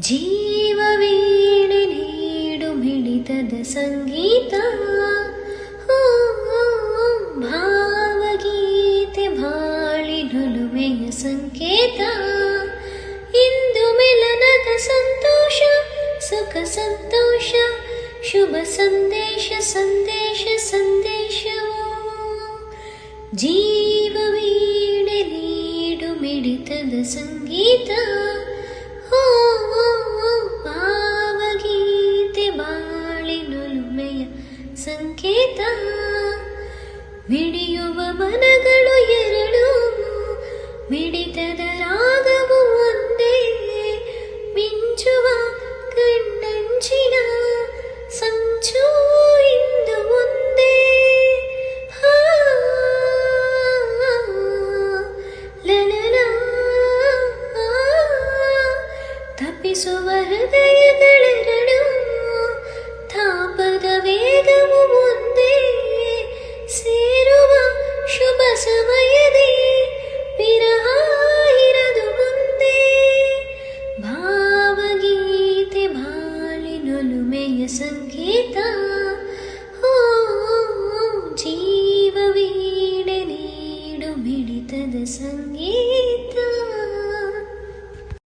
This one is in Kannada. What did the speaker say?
ಜೀವವೀಣೆ ನೀಡು ಮಿಡಿತದ ಸಂಗೀತ, ಭಾವಗೀತೆ ಬಾಳಿನೊಲುಮೆಯ ಸಂಕೇತ. ಇಂದು ಮಿಲನದ ಸಂತೋಷ, ಸುಖ ಸಂತೋಷ, ಶುಭ ಸಂದೇಶ ಸಂದೇಶ ಸಂದೇಶವು. ಜೀವವೀಣೆ ನೀಡು ಮಿಡಿತದ ಸಂಗೀತ, ಭಾವಗೀತೆ ಬಾಳಿನೊಲುಮೆಯ ಸಂಕೇತ. ಮಿಡಿಯುವ ಮನಗಳು ಎರಡು, ಮಿಡಿತದ ರಾಗವು ಒಂದೇ. ಮಿಂಚುವ ಕಣ್ಣಂಚಿನ ಸಂಚು ಇಂದು ಒಂದೇ. ಲಲಲ ತಪ್ಪಿಸುವ ಹೃದಯಗಳೆರಡು, ತಾಪದ ವೇಗವು ಒಂದೇ. ಸೇರುವ ಶುಭ ಸಮಯದಿ ವಿರಹ ಇರದು ಮುಂದೆ. ಭಾವಗೀತೆ ಬಾಳಿನೊಲುಮೆಯ ಸಂಕೇತ.